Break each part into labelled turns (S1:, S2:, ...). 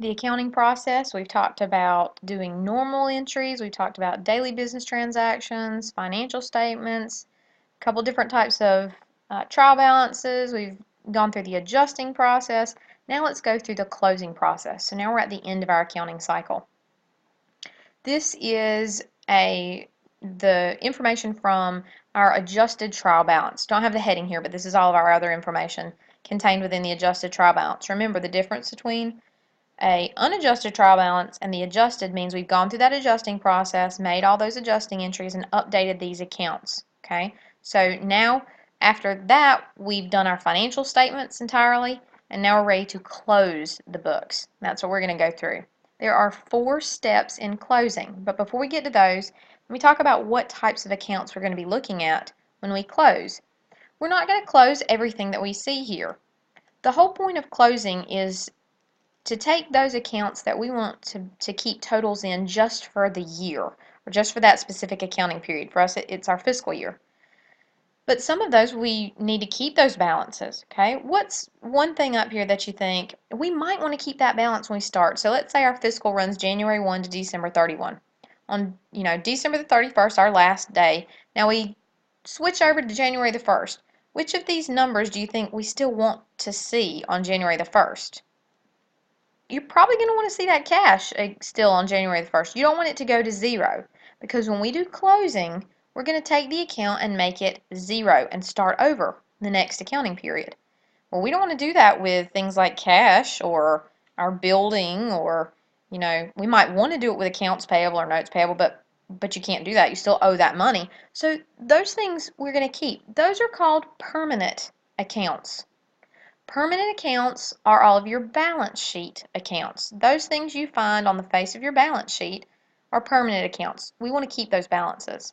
S1: the accounting process. We've talked about doing normal entries. We've talked about daily business transactions, financial statements, a couple different types of trial balances. We've gone through the adjusting process. Now let's go through the closing process. So now we're at the end of our accounting cycle. This is the information from our adjusted trial balance. Don't have the heading here, but this is all of our other information contained within the adjusted trial balance. Remember, the difference between a unadjusted trial balance and the adjusted means we've gone through that adjusting process, made all those adjusting entries, and updated these accounts. Okay, so now after that, we've done our financial statements entirely, and now we're ready to close the books. That's what we're going to go through. There are 4 steps in closing, but before we get to those, let me talk about what types of accounts we're going to be looking at when we close. We're not going to close everything that we see here. The whole point of closing is to take those accounts that we want to keep totals in just for the year, or just for that specific accounting period. For us, it's our fiscal year. But some of those, we need to keep those balances, okay? What's one thing up here that you think, we might want to keep that balance when we start? So let's say our fiscal runs January 1 to December 31. On, December the 31st, our last day, now we switch over to January the 1st. Which of these numbers do you think we still want to see on January the 1st? You're probably going to want to see that cash still on January the 1st. You don't want it to go to 0, because when we do closing, we're going to take the account and make it 0 and start over the next accounting period. Well, we don't want to do that with things like cash or our building, or we might want to do it with accounts payable or notes payable, but you can't do that. You still owe that money. So those things we're going to keep. Those are called permanent accounts. Permanent accounts are all of your balance sheet accounts. Those things you find on the face of your balance sheet are permanent accounts. We want to keep those balances.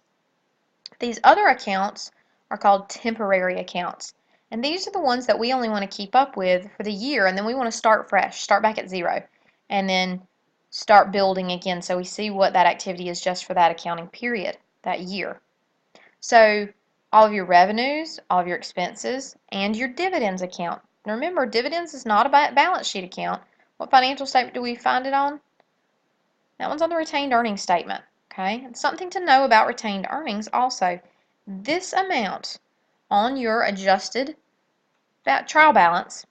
S1: These other accounts are called temporary accounts. And these are the ones that we only want to keep up with for the year, and then we want to start fresh, start back at 0, and then start building again so we see what that activity is just for that accounting period, that year. So all of your revenues, all of your expenses, and your dividends account. And remember, dividends is not a balance sheet account. What financial statement do we find it on? That one's on the retained earnings statement. Okay, and something to know about retained earnings also. This amount on your adjusted trial balance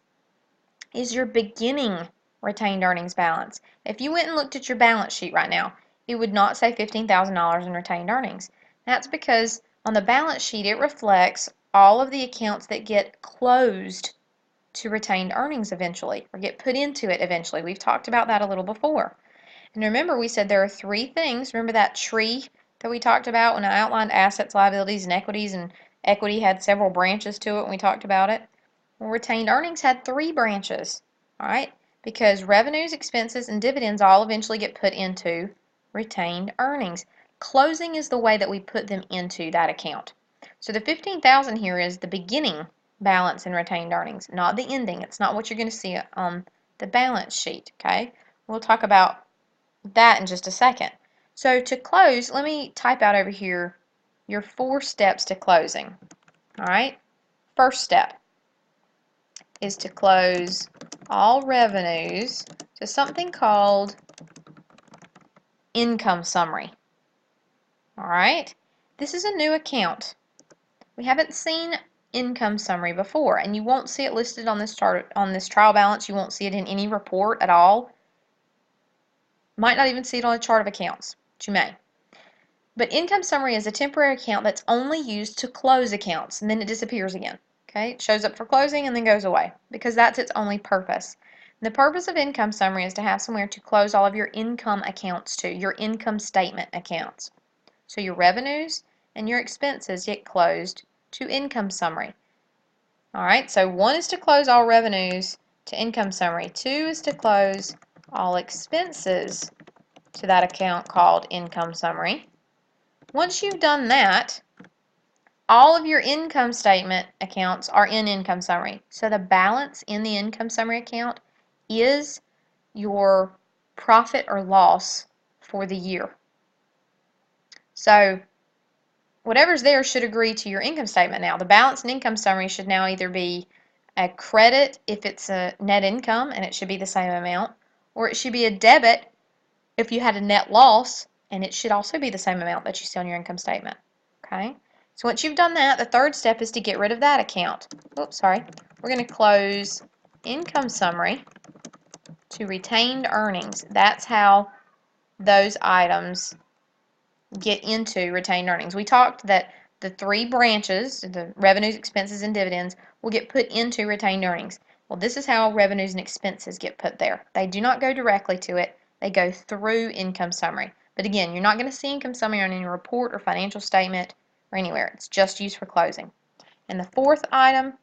S1: is your beginning retained earnings balance. If you went and looked at your balance sheet right now, it would not say $15,000 in retained earnings. That's because on the balance sheet it reflects all of the accounts that get closed to retained earnings eventually, or get put into it eventually. We've talked about that a little before. And remember, we said there are 3 things. Remember that tree that we talked about when I outlined assets, liabilities, and equities, and equity had several branches to it when we talked about it? Well, retained earnings had 3 branches, all right? Because revenues, expenses, and dividends all eventually get put into retained earnings. Closing is the way that we put them into that account. So the $15,000 here is the beginning balance in retained earnings, not the ending. It's not what you're going to see on the balance sheet, okay? We'll talk about that in just a second. So to close, let me type out over here your 4 steps to closing. All right? First step is to close all revenues to something called income summary. All right? This is a new account. We haven't seen income summary before, and you won't see it listed on this chart, on this trial balance. You won't see it in any report at all. Might not even see it on a chart of accounts, but you may. But income summary is a temporary account that's only used to close accounts, and then it disappears again. Okay, it shows up for closing and then goes away, because that's its only purpose. And the purpose of income summary is to have somewhere to close all of your income accounts to, your income statement accounts. So your revenues and your expenses get closed to income summary. All right, so 1 is to close all revenues to income summary. 2 is to close all expenses to that account called income summary. Once you've done that, all of your income statement accounts are in income summary. So the balance in the income summary account is your profit or loss for the year. So whatever's there should agree to your income statement now. The balance and income summary should now either be a credit if it's a net income, and it should be the same amount, or it should be a debit if you had a net loss, and it should also be the same amount that you see on your income statement. Okay? So once you've done that, the third step is to get rid of that account. Oops, sorry. We're going to close income summary to retained earnings. That's how those items get into retained earnings. We talked that the three branches, the revenues, expenses, and dividends, will get put into retained earnings. Well, this is how revenues and expenses get put there. They do not go directly to it. They go through income summary. But again, you're not going to see income summary on any report or financial statement or anywhere. It's just used for closing. And the fourth item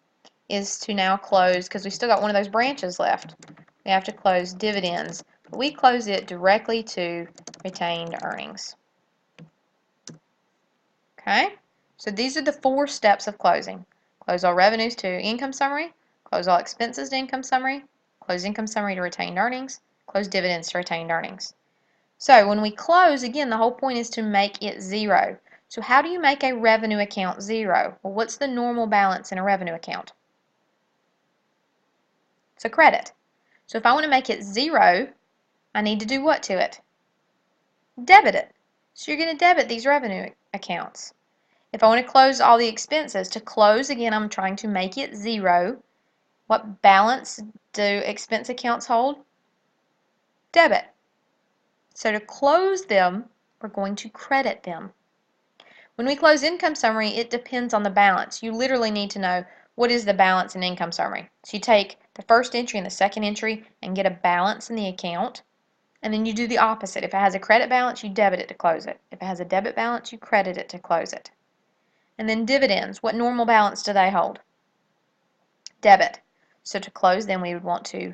S1: is to now close, because we still got one of those branches left. We have to close dividends, but we close it directly to retained earnings. Okay, so these are the 4 steps of closing. Close all revenues to income summary, close all expenses to income summary, close income summary to retained earnings, close dividends to retained earnings. So when we close, again, the whole point is to make it 0. So how do you make a revenue account 0? Well, what's the normal balance in a revenue account? It's a credit. So if I want to make it 0, I need to do what to it? Debit it. So you're going to debit these revenue accounts. If I want to close all the expenses, to close, again, I'm trying to make it 0. What balance do expense accounts hold? Debit. So to close them, we're going to credit them. When we close income summary, it depends on the balance. You literally need to know what is the balance in income summary. So you take the first entry and the second entry and get a balance in the account, and then you do the opposite. If it has a credit balance, you debit it to close it. If it has a debit balance, you credit it to close it. And then dividends, what normal balance do they hold? Debit. So to close them, we would want to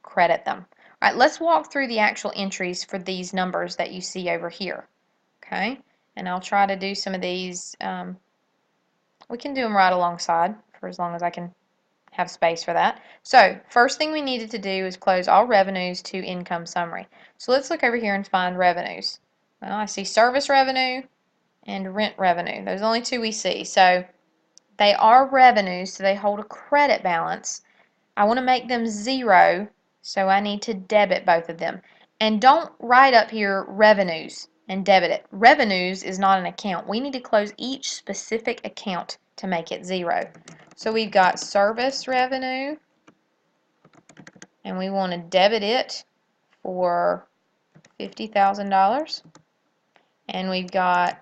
S1: credit them. All right, let's walk through the actual entries for these numbers that you see over here. Okay, and I'll try to do some of these. We can do them right alongside for as long as I can have space for that. So first thing we needed to do is close all revenues to income summary. So let's look over here and find revenues. Well, I see service revenue and rent revenue. Those are the only 2 we see. So they are revenues, so they hold a credit balance. I want to make them 0, so I need to debit both of them. And don't write up here revenues and debit it. Revenues is not an account. We need to close each specific account to make it 0. So we've got service revenue, and we want to debit it for $50,000. And we've got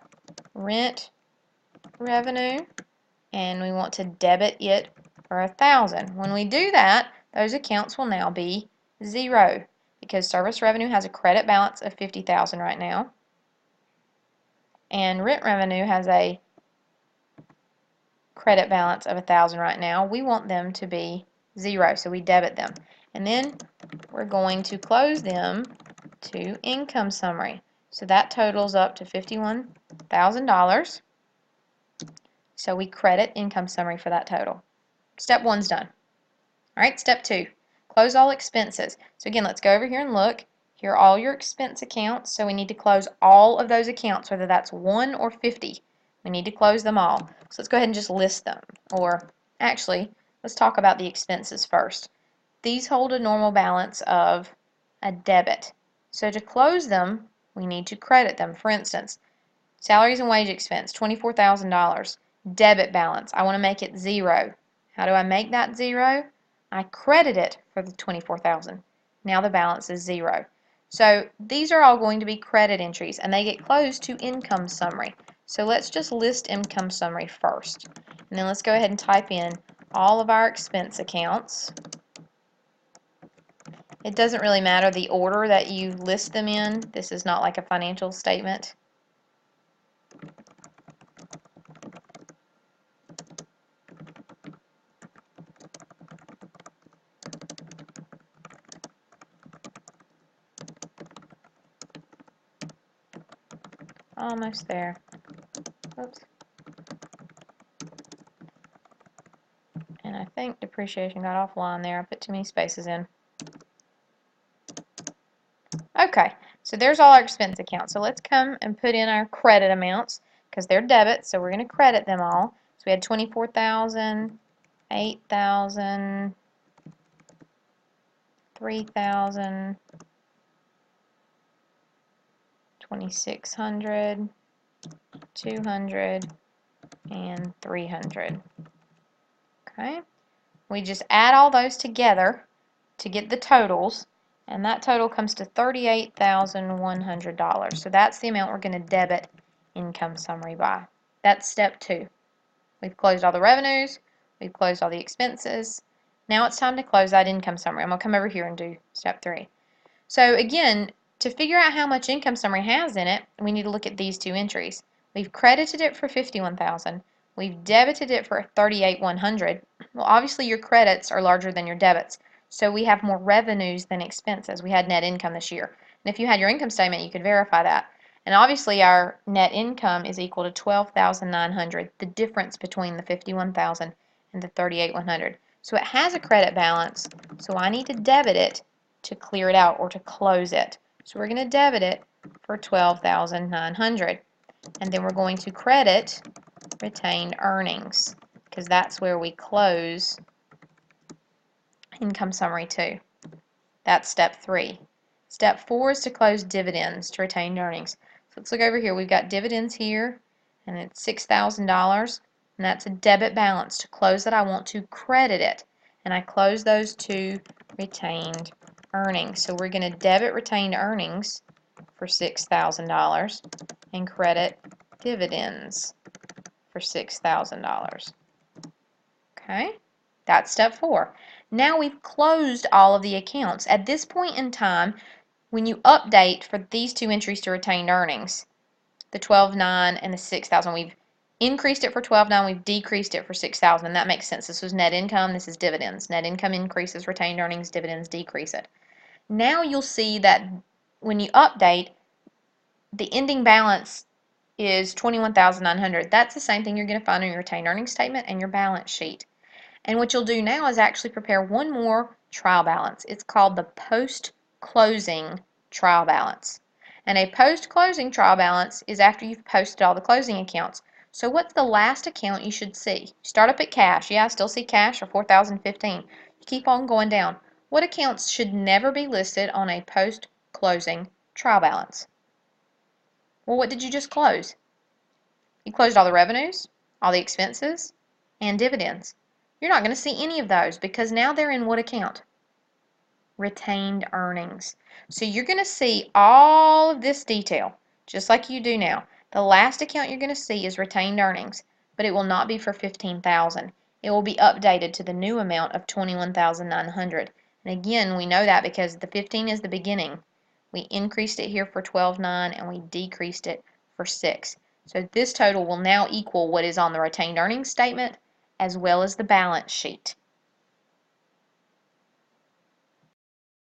S1: rent revenue, and we want to debit it for $1,000. When we do that, those accounts will now be 0 because service revenue has a credit balance of $50,000 right now, and rent revenue has a credit balance of $1,000 right now. We want them to be 0, so we debit them. And then we're going to close them to income summary. So that totals up to $51,000. So we credit income summary for that total. Step 1's done. All right, step 2, close all expenses. So again, let's go over here and look. Here are all your expense accounts. So we need to close all of those accounts, whether that's 1 or 50. We need to close them all. So let's go ahead and just list them. Or actually, let's talk about the expenses first. These hold a normal balance of a debit. So to close them, we need to credit them. For instance, salaries and wage expense, $24,000. Debit balance, I want to make it 0. How do I make that 0? I credit it for the $24,000. Now the balance is 0. So these are all going to be credit entries, and they get closed to income summary. So let's just list income summary first. And then let's go ahead and type in all of our expense accounts. It doesn't really matter the order that you list them in. This is not like a financial statement. Almost there. Oops. And I think depreciation got offline there. I put too many spaces in. Okay, so there's all our expense accounts. So let's come and put in our credit amounts because they're debit, so we're going to credit them all. So we had 24,000, 8,000, 3,000, $2,600, $200, and $300. Okay, we just add all those together to get the totals, and that total comes to $38,100. So that's the amount we're going to debit income summary by. That's step 2. We've closed all the revenues, we've closed all the expenses. Now it's time to close that income summary. I'm going to come over here and do step 3. So again, to figure out how much income summary has in it, we need to look at these two entries. We've credited it for $51,000. We've debited it for $38,100. Well, obviously your credits are larger than your debits, so we have more revenues than expenses. We had net income this year. And if you had your income statement, you could verify that. And obviously our net income is equal to $12,900, the difference between the $51,000 and the $38,100. So it has a credit balance, so I need to debit it to clear it out or to close it. So we're going to debit it for $12,900, and then we're going to credit retained earnings because that's where we close income summary 2. That's step 3. Step 4 is to close dividends to retained earnings. So let's look over here. We've got dividends here, and it's $6,000, and that's a debit balance. To close it, I want to credit it, and I close those to retained earnings. So we're going to debit retained earnings for $6,000 and credit dividends for $6,000. Okay, that's step 4. Now we've closed all of the accounts. At this point in time, when you update for these two entries to retained earnings, the $12,900 and the $6,000, we've increased it for $12,900, we've decreased it for $6,000, and that makes sense. This was net income, this is dividends. Net income increases retained earnings, dividends decrease it. Now you'll see that when you update, the ending balance is $21,900. That's the same thing you're going to find on your retained earnings statement and your balance sheet. And what you'll do now is actually prepare one more trial balance. It's called the post-closing trial balance. And a post-closing trial balance is after you've posted all the closing accounts. So what's the last account you should see? Start up at cash. Yeah, I still see cash for $4,015. You keep on going down. What accounts should never be listed on a post-closing trial balance? Well, what did you just close? You closed all the revenues, all the expenses, and dividends. You're not going to see any of those because now they're in what account? Retained earnings. So you're going to see all of this detail, just like you do now. The last account you're going to see is retained earnings, but it will not be for $15,000. It will be updated to the new amount of $21,900. And again, we know that because the 15 is the beginning. We increased it here for $12,900 and we decreased it for $6,000. So this total will now equal what is on the retained earnings statement as well as the balance sheet.